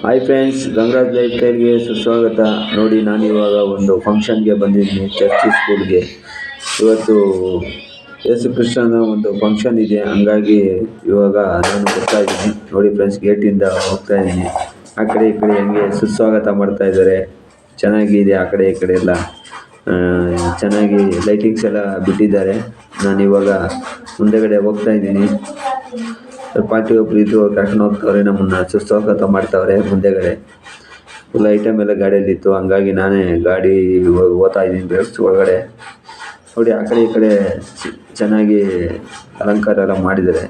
Hi friends, Gangaraj life ಸ್ಟೈಲ್ಗೆ ಸುಸ್ವಾಗತ. ನೋಡಿ, ನಾನಿವಾಗ ಒಂದು ಫಂಕ್ಷನ್ಗೆ ಬಂದಿದ್ದೀನಿ, ಚರ್ಚ್ ಸ್ಕೂಲ್ಗೆ. ಇವತ್ತು ಯೇಸು ಕ್ರಿಸ್ತನ ಒಂದು ಫಂಕ್ಷನ್ ಇದೆ, ಹಂಗಾಗಿ ಇವಾಗ ನಾನು ಬರ್ತಾ ಇದ್ದೀನಿ. ನೋಡಿ ಫ್ರೆಂಡ್ಸ್, ಗೇಟಿಂದ ಹೋಗ್ತಾ ಇದ್ದೀನಿ. ಆ ಕಡೆ ಈ ಕಡೆ ಹೆಂಗೆ ಸುಸ್ವಾಗತ ಮಾಡ್ತಾ ಇದ್ದಾರೆ. ಚೆನ್ನಾಗಿದೆ, ಆ ಕಡೆ ಈ ಕಡೆ ಎಲ್ಲ ಚೆನ್ನಾಗಿ ಲೈಟಿಂಗ್ಸ್ ಎಲ್ಲ ಬಿಟ್ಟಿದ್ದಾರೆ. ನಾನಿವಾಗ ಮುಂದೆಗಡೆ ಹೋಗ್ತಾ ಇದ್ದೀನಿ. ಪಾರ್ಟಿ ಒಬ್ರು ಇದ್ದು ಕರ್ಕೊಂಡು ಹೋಗ್ತವ್ರೆ, ನಮ್ಮನ್ನ ಸುಸ್ವಾಗತ ಮಾಡ್ತಾವ್ರೆ. ಮುಂದೆಗಡೆ ಫುಲ್ ಐಟಮ್ ಎಲ್ಲ ಗಾಡಿಯಲ್ಲಿತ್ತು, ಹಂಗಾಗಿ ನಾನೇ ಗಾಡಿ ಹೋಗ್ತಾ ಇದ್ದೀನಿ ಬೆಳೆಸ್ ಒಳಗಡೆ. ನೋಡಿ, ಆ ಕಡೆ ಈ ಕಡೆ ಚೆನ್ನಾಗಿ ಅಲಂಕಾರ ಎಲ್ಲ ಮಾಡಿದ್ದಾರೆ.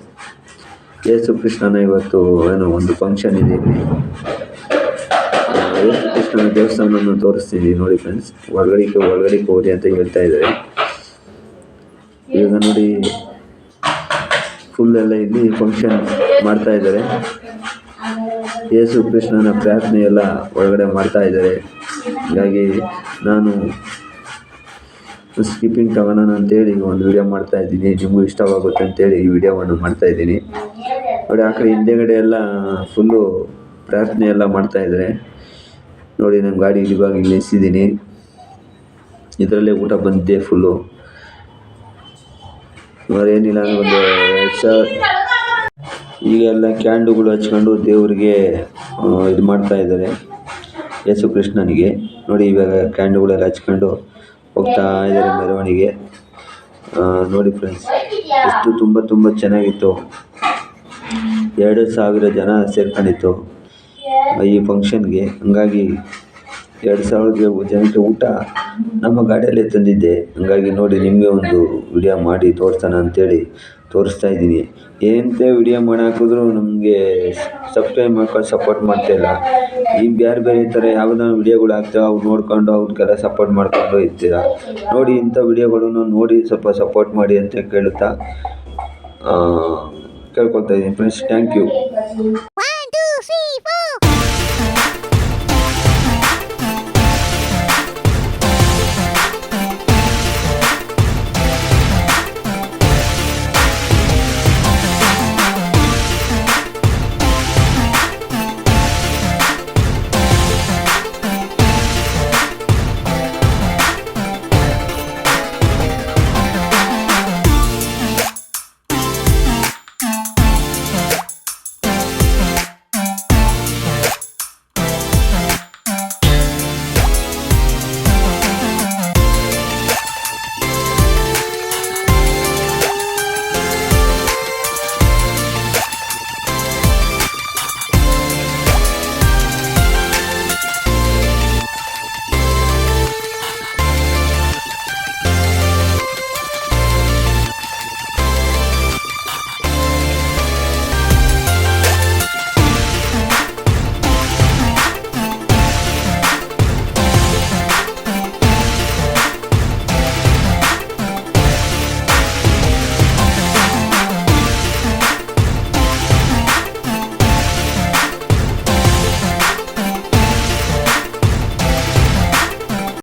ಯೇಸು ಕೃಷ್ಣನ ಇವತ್ತು ಏನೋ ಒಂದು ಫಂಕ್ಷನ್ ಇದೆ ಇಲ್ಲಿ. ಯೇಸು ಕೃಷ್ಣನ ದೇವಸ್ಥಾನವನ್ನು ತೋರಿಸ್ತೀನಿ ನೋಡಿ ಫ್ರೆಂಡ್ಸ್. ಒಳಗಡೆ ಹೋಗಿ ಅಂತ ಹೇಳ್ತಾ ಇದ್ದಾರೆ. ಈಗ ನೋಡಿ, ಫುಲ್ ಎಲ್ಲ ಇಲ್ಲಿ ಫಂಕ್ಷನ್ ಮಾಡ್ತಾ ಇದ್ದಾರೆ. ಯೇಸು ಕೃಷ್ಣನ ಪ್ರಾರ್ಥನೆ ಎಲ್ಲ ಒಳಗಡೆ ಮಾಡ್ತಾ ಇದ್ದಾರೆ. ಹೀಗಾಗಿ ನಾನು ಸ್ಕಿಪ್ಪಿಂಗ್ ತಗೋಣ ಅಂತೇಳಿ ಒಂದು ವಿಡಿಯೋ ಮಾಡ್ತಾ ಇದ್ದೀನಿ. ನಿಮಗೂ ಇಷ್ಟವಾಗುತ್ತೆ ಅಂತೇಳಿ ಈ ವಿಡಿಯೋವನ್ನು ಮಾಡ್ತಾ ಇದ್ದೀನಿ. ನೋಡಿ, ಆ ಕಡೆ ಹಿಂದೆಗಡೆ ಎಲ್ಲ ಫುಲ್ಲು ಪ್ರಾರ್ಥನೆ ಎಲ್ಲ ಮಾಡ್ತಾ ಇದ್ದಾರೆ. ನೋಡಿ, ನಮ್ಮ ಗಾಡಿ ಇವಾಗ ಇಲ್ಲಿ ನಿಲ್ಲಿಸಿದ್ದೀನಿ. ಇದರಲ್ಲೇ ಊಟ ಬಂದಿದ್ದೆ ಫುಲ್ಲು. ಏನಿಲ್ಲ ಅಂದರೆ ಒಂದು 2,000 ಈಗೆಲ್ಲ ಕ್ಯಾಂಡುಗಳು ಹಚ್ಕೊಂಡು ದೇವರಿಗೆ ಇದು ಮಾಡ್ತಾ ಇದ್ದಾರೆ, ಯೇಸು ಕೃಷ್ಣನಿಗೆ. ನೋಡಿ, ಇವಾಗ ಕ್ಯಾಂಡುಗಳೆಲ್ಲ ಹಚ್ಕೊಂಡು ಹೋಗ್ತಾ ಇದ್ದಾರೆ ಮೆರವಣಿಗೆ. ನೋಡಿ ಫ್ರೆಂಡ್ಸ್, ಎಷ್ಟು ತುಂಬ ಚೆನ್ನಾಗಿತ್ತು. 2,000 ಜನ ಸೇರ್ಕೊಂಡಿತ್ತು ಈ ಫಂಕ್ಷನ್ಗೆ. ಹಂಗಾಗಿ 2,000 ಜನಕ್ಕೆ ಊಟ ನಮ್ಮ ಗಾಡಿಯಲ್ಲೇ ತಂದಿದ್ದೆ. ಹಂಗಾಗಿ ನೋಡಿ, ನಿಮಗೆ ಒಂದು ವಿಡಿಯೋ ಮಾಡಿ ತೋರಿಸೋಣ ಅಂತೇಳಿ ತೋರಿಸ್ತಾ ಇದ್ದೀನಿ. ಏನಂತೆ ವಿಡಿಯೋ ಮಾಡಿ ಹಾಕಿದ್ರು ನಮಗೆ ಸಬ್ಸ್ಕ್ರೈಬ್ ಮಾಡ್ಕೊಂಡು ಸಪೋರ್ಟ್ ಮಾಡ್ತಾಯಿಲ್ಲ. ಈ ಬೇರೆ ಈ ಥರ ಯಾವುದೋ ವಿಡಿಯೋಗಳು ಹಾಕ್ತೇವೆ, ಅವ್ರು ನೋಡ್ಕೊಂಡು ಅವ್ರಿಗೆಲ್ಲ ಸಪೋರ್ಟ್ ಮಾಡ್ಕೊಂಡು ಇರ್ತೀರ. ನೋಡಿ, ಇಂಥ ವಿಡಿಯೋಗಳನ್ನು ನೋಡಿ ಸ್ವಲ್ಪ ಸಪೋರ್ಟ್ ಮಾಡಿ ಅಂತ ಕೇಳ್ಕೊಳ್ತಾ ಇದ್ದೀನಿ ಫ್ರೆಂಡ್ಸ್. Thank you.